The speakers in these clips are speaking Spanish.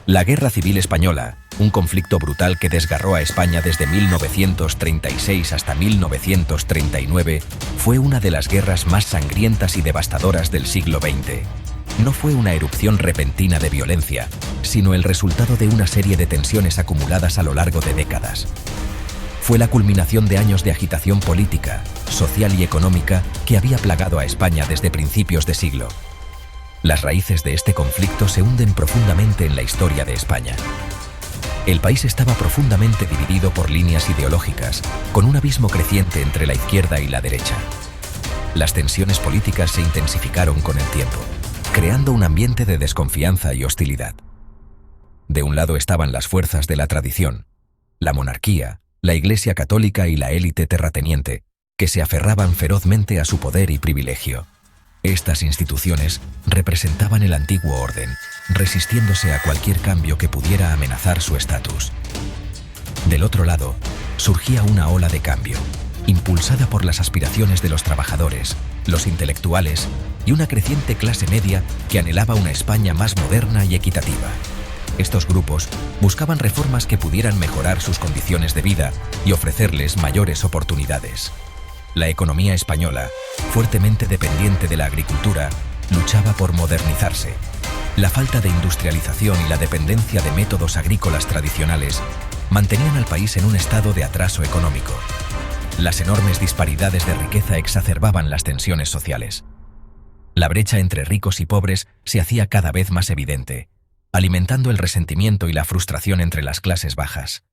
La Guerra Civil Española, un conflicto brutal que desgarró a España desde 1936 hasta 1939, fue una de las guerras más sangrientas y devastadoras del siglo XX. No fue una erupción repentina de violencia, sino el resultado de una serie de tensiones acumuladas a lo largo de décadas. Fue la culminación de años de agitación política, social y económica que había plagado a España desde principios de siglo. Las raíces de este conflicto se hunden profundamente en la historia de España. El país estaba profundamente dividido por líneas ideológicas, con un abismo creciente entre la izquierda y la derecha. Las tensiones políticas se intensificaron con el tiempo, creando un ambiente de desconfianza y hostilidad. De un lado estaban las fuerzas de la tradición, la monarquía, la Iglesia católica y la élite terrateniente, que se aferraban ferozmente a su poder y privilegio. Estas instituciones representaban el antiguo orden, resistiéndose a cualquier cambio que pudiera amenazar su estatus. Del otro lado, surgía una ola de cambio, impulsada por las aspiraciones de los trabajadores, los intelectuales y una creciente clase media que anhelaba una España más moderna y equitativa. Estos grupos buscaban reformas que pudieran mejorar sus condiciones de vida y ofrecerles mayores oportunidades. La economía española, fuertemente dependiente de la agricultura, luchaba por modernizarse. La falta de industrialización y la dependencia de métodos agrícolas tradicionales mantenían al país en un estado de atraso económico. Las enormes disparidades de riqueza exacerbaban las tensiones sociales. La brecha entre ricos y pobres se hacía cada vez más evidente, alimentando el resentimiento y la frustración entre las clases bajas.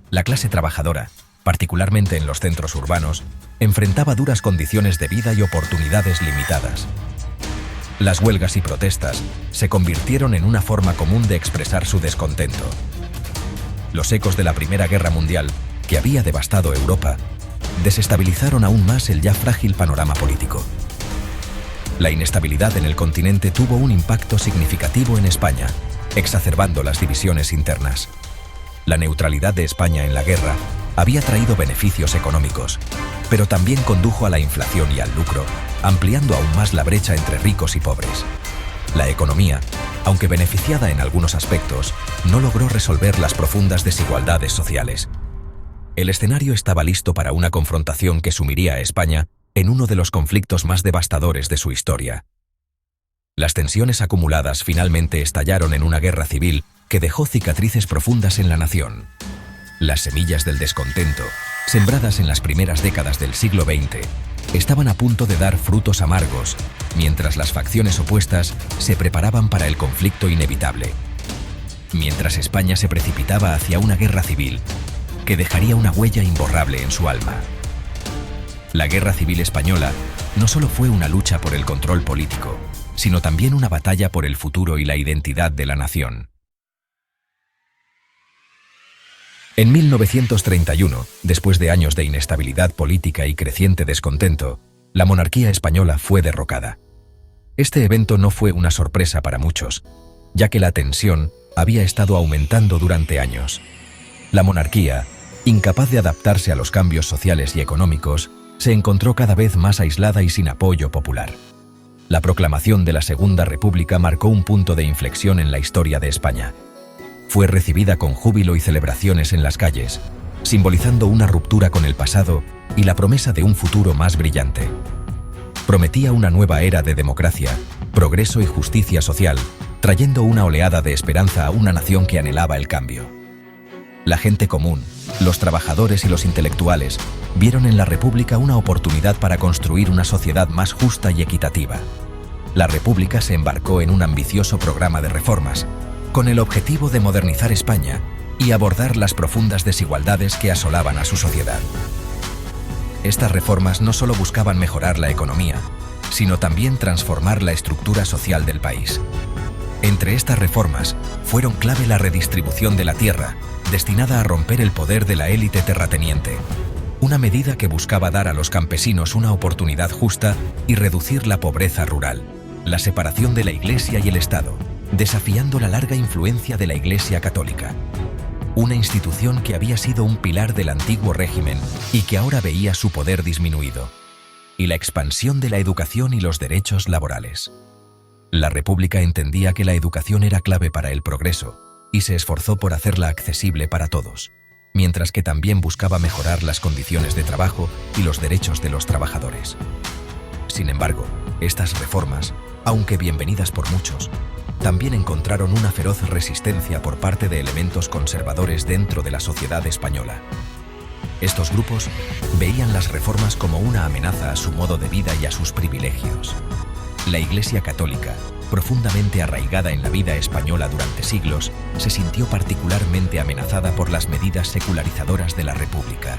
La clase trabajadora, particularmente en los centros urbanos, enfrentaba duras condiciones de vida y oportunidades limitadas. Las huelgas y protestas se convirtieron en una forma común de expresar su descontento. Los ecos de la Primera Guerra Mundial, que había devastado Europa, desestabilizaron aún más el ya frágil panorama político. La inestabilidad en el continente tuvo un impacto significativo en España, exacerbando las divisiones internas. La neutralidad de España en la guerra había traído beneficios económicos, pero también condujo a la inflación y al lucro, ampliando aún más la brecha entre ricos y pobres. La economía, aunque beneficiada en algunos aspectos, no logró resolver las profundas desigualdades sociales. El escenario estaba listo para una confrontación que sumiría a España en uno de los conflictos más devastadores de su historia. Las tensiones acumuladas finalmente estallaron en una guerra civil que dejó cicatrices profundas en la nación. Las semillas del descontento, sembradas en las primeras décadas del siglo XX, estaban a punto de dar frutos amargos, mientras las facciones opuestas se preparaban para el conflicto inevitable. Mientras España se precipitaba hacia una guerra civil que dejaría una huella imborrable en su alma. La Guerra Civil Española no solo fue una lucha por el control político, sino también una batalla por el futuro y la identidad de la nación. En 1931, después de años de inestabilidad política y creciente descontento, la monarquía española fue derrocada. Este evento no fue una sorpresa para muchos, ya que la tensión había estado aumentando durante años. La monarquía, incapaz de adaptarse a los cambios sociales y económicos, se encontró cada vez más aislada y sin apoyo popular. La proclamación de la Segunda República marcó un punto de inflexión en la historia de España. Fue recibida con júbilo y celebraciones en las calles, simbolizando una ruptura con el pasado y la promesa de un futuro más brillante. Prometía una nueva era de democracia, progreso y justicia social, trayendo una oleada de esperanza a una nación que anhelaba el cambio. La gente común, los trabajadores y los intelectuales vieron en la República una oportunidad para construir una sociedad más justa y equitativa. La República se embarcó en un ambicioso programa de reformas, con el objetivo de modernizar España y abordar las profundas desigualdades que asolaban a su sociedad. Estas reformas no solo buscaban mejorar la economía, sino también transformar la estructura social del país. Entre estas reformas, fueron clave la redistribución de la tierra, destinada a romper el poder de la élite terrateniente, una medida que buscaba dar a los campesinos una oportunidad justa y reducir la pobreza rural, la separación de la Iglesia y el Estado, desafiando la larga influencia de la Iglesia católica, una institución que había sido un pilar del antiguo régimen y que ahora veía su poder disminuido, y la expansión de la educación y los derechos laborales. La República entendía que la educación era clave para el progreso y se esforzó por hacerla accesible para todos, mientras que también buscaba mejorar las condiciones de trabajo y los derechos de los trabajadores. Sin embargo, estas reformas, aunque bienvenidas por muchos, también encontraron una feroz resistencia por parte de elementos conservadores dentro de la sociedad española. Estos grupos veían las reformas como una amenaza a su modo de vida y a sus privilegios. La Iglesia Católica, profundamente arraigada en la vida española durante siglos, se sintió particularmente amenazada por las medidas secularizadoras de la República.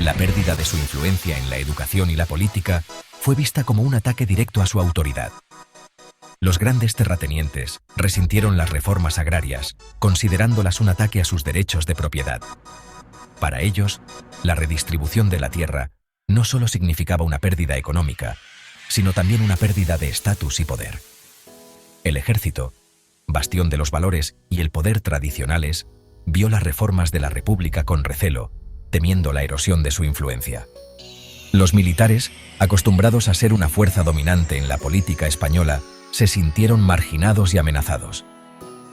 La pérdida de su influencia en la educación y la política fue vista como un ataque directo a su autoridad. Los grandes terratenientes resintieron las reformas agrarias, considerándolas un ataque a sus derechos de propiedad. Para ellos, la redistribución de la tierra no solo significaba una pérdida económica, sino también una pérdida de estatus y poder. El ejército, bastión de los valores y el poder tradicionales, vio las reformas de la República con recelo, temiendo la erosión de su influencia. Los militares, acostumbrados a ser una fuerza dominante en la política española, se sintieron marginados y amenazados.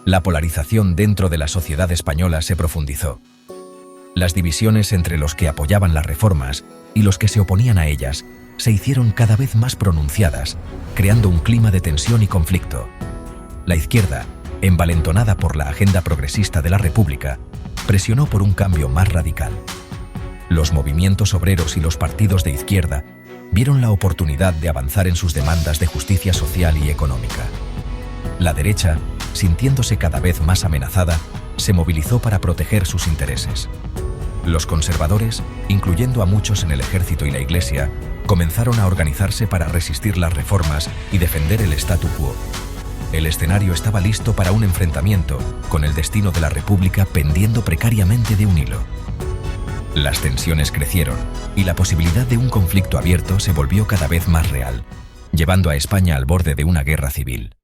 La polarización dentro de la sociedad española se profundizó. Las divisiones entre los que apoyaban las reformas y los que se oponían a ellas se hicieron cada vez más pronunciadas, creando un clima de tensión y conflicto. La izquierda, envalentonada por la agenda progresista de la República, presionó por un cambio más radical. Los movimientos obreros y los partidos de izquierda vieron la oportunidad de avanzar en sus demandas de justicia social y económica. La derecha, sintiéndose cada vez más amenazada, se movilizó para proteger sus intereses. Los conservadores, incluyendo a muchos en el ejército y la Iglesia, comenzaron a organizarse para resistir las reformas y defender el statu quo. El escenario estaba listo para un enfrentamiento, con el destino de la República pendiendo precariamente de un hilo. Las tensiones crecieron y la posibilidad de un conflicto abierto se volvió cada vez más real, llevando a España al borde de una guerra civil.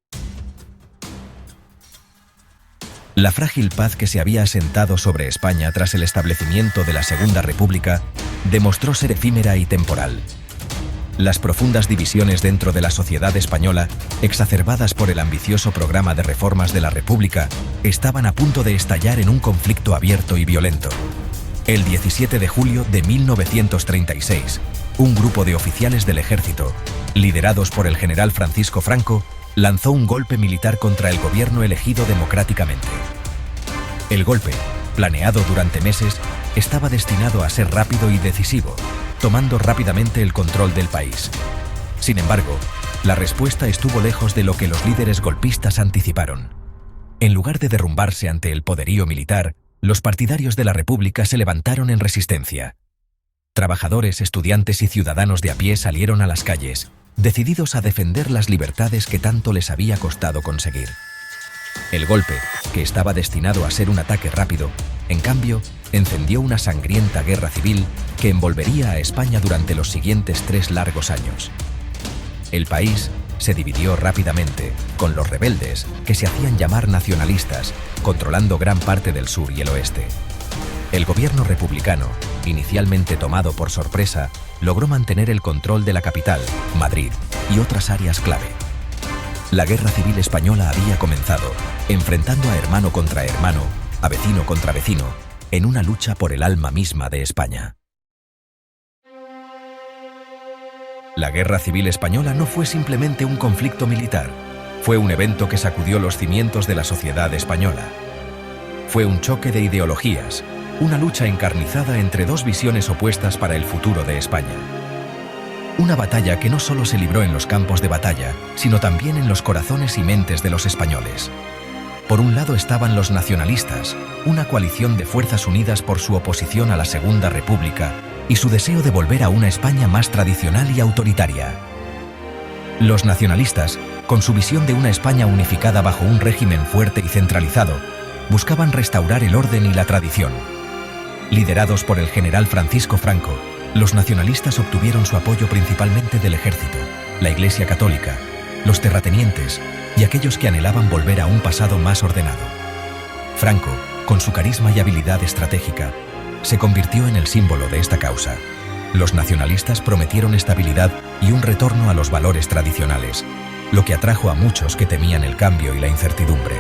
La frágil paz que se había asentado sobre España tras el establecimiento de la Segunda República demostró ser efímera y temporal. Las profundas divisiones dentro de la sociedad española, exacerbadas por el ambicioso programa de reformas de la República, estaban a punto de estallar en un conflicto abierto y violento. El 17 de julio de 1936, un grupo de oficiales del ejército, liderados por el general Francisco Franco, lanzó un golpe militar contra el gobierno elegido democráticamente. El golpe, planeado durante meses, estaba destinado a ser rápido y decisivo, tomando rápidamente el control del país. Sin embargo, la respuesta estuvo lejos de lo que los líderes golpistas anticiparon. En lugar de derrumbarse ante el poderío militar, los partidarios de la República se levantaron en resistencia. Trabajadores, estudiantes y ciudadanos de a pie salieron a las calles, decididos a defender las libertades que tanto les había costado conseguir. El golpe, que estaba destinado a ser un ataque rápido, en cambio, encendió una sangrienta guerra civil que envolvería a España durante los siguientes 3 largos años. El país se dividió rápidamente, con los rebeldes, que se hacían llamar nacionalistas, controlando gran parte del sur y el oeste. El gobierno republicano, inicialmente tomado por sorpresa, logró mantener el control de la capital, Madrid, y otras áreas clave. La guerra civil española había comenzado, enfrentando a hermano contra hermano, a vecino contra vecino, en una lucha por el alma misma de España. La Guerra Civil Española no fue simplemente un conflicto militar, fue un evento que sacudió los cimientos de la sociedad española. Fue un choque de ideologías, una lucha encarnizada entre dos visiones opuestas para el futuro de España. Una batalla que no solo se libró en los campos de batalla, sino también en los corazones y mentes de los españoles. Por un lado estaban los nacionalistas, una coalición de fuerzas unidas por su oposición a la Segunda República y su deseo de volver a una España más tradicional y autoritaria. Los nacionalistas, con su visión de una España unificada bajo un régimen fuerte y centralizado, buscaban restaurar el orden y la tradición. Liderados por el general Francisco Franco, los nacionalistas obtuvieron su apoyo principalmente del ejército, la Iglesia Católica, los terratenientes y aquellos que anhelaban volver a un pasado más ordenado. Franco, con su carisma y habilidad estratégica, se convirtió en el símbolo de esta causa. Los nacionalistas prometieron estabilidad y un retorno a los valores tradicionales, lo que atrajo a muchos que temían el cambio y la incertidumbre.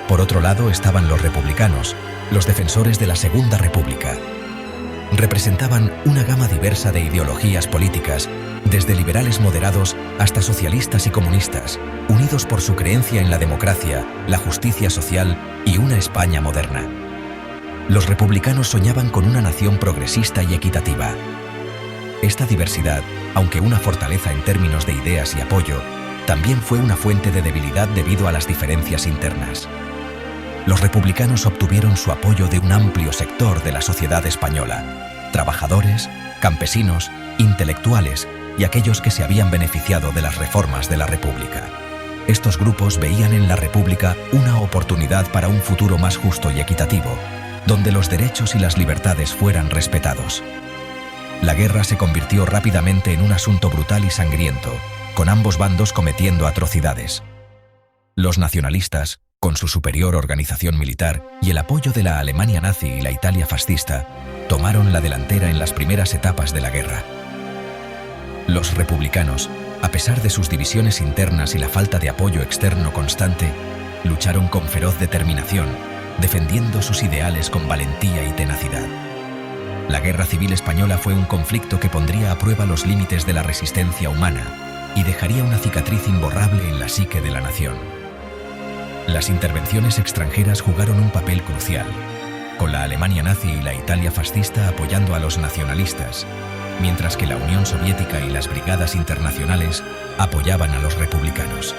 Por otro lado estaban los republicanos, los defensores de la Segunda República. Representaban una gama diversa de ideologías políticas, desde liberales moderados hasta socialistas y comunistas, unidos por su creencia en la democracia, la justicia social y una España moderna. Los republicanos soñaban con una nación progresista y equitativa. Esta diversidad, aunque una fortaleza en términos de ideas y apoyo, también fue una fuente de debilidad debido a las diferencias internas. Los republicanos obtuvieron su apoyo de un amplio sector de la sociedad española: trabajadores, campesinos, intelectuales y aquellos que se habían beneficiado de las reformas de la República. Estos grupos veían en la República una oportunidad para un futuro más justo y equitativo, donde los derechos y las libertades fueran respetados. La guerra se convirtió rápidamente en un asunto brutal y sangriento, con ambos bandos cometiendo atrocidades. Los nacionalistas, con su superior organización militar y el apoyo de la Alemania nazi y la Italia fascista, tomaron la delantera en las primeras etapas de la guerra. Los republicanos, a pesar de sus divisiones internas y la falta de apoyo externo constante, lucharon con feroz determinación, defendiendo sus ideales con valentía y tenacidad. La Guerra Civil Española fue un conflicto que pondría a prueba los límites de la resistencia humana y dejaría una cicatriz imborrable en la psique de la nación. Las intervenciones extranjeras jugaron un papel crucial, con la Alemania nazi y la Italia fascista apoyando a los nacionalistas, mientras que la Unión Soviética y las brigadas internacionales apoyaban a los republicanos.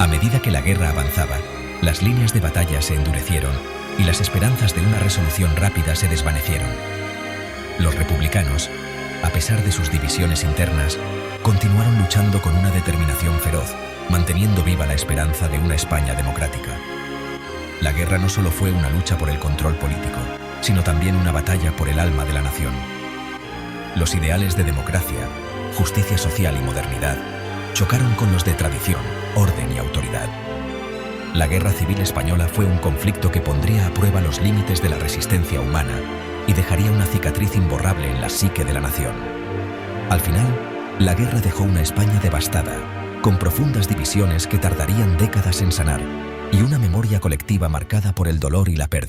A medida que la guerra avanzaba, las líneas de batalla se endurecieron y las esperanzas de una resolución rápida se desvanecieron. Los republicanos, a pesar de sus divisiones internas, continuaron luchando con una determinación feroz, manteniendo viva la esperanza de una España democrática. La guerra no solo fue una lucha por el control político, sino también una batalla por el alma de la nación. Los ideales de democracia, justicia social y modernidad chocaron con los de tradición, orden y autoridad. La Guerra Civil Española fue un conflicto que pondría a prueba los límites de la resistencia humana y dejaría una cicatriz imborrable en la psique de la nación. Al final, la guerra dejó una España devastada, con profundas divisiones que tardarían décadas en sanar, y una memoria colectiva marcada por el dolor y la pérdida.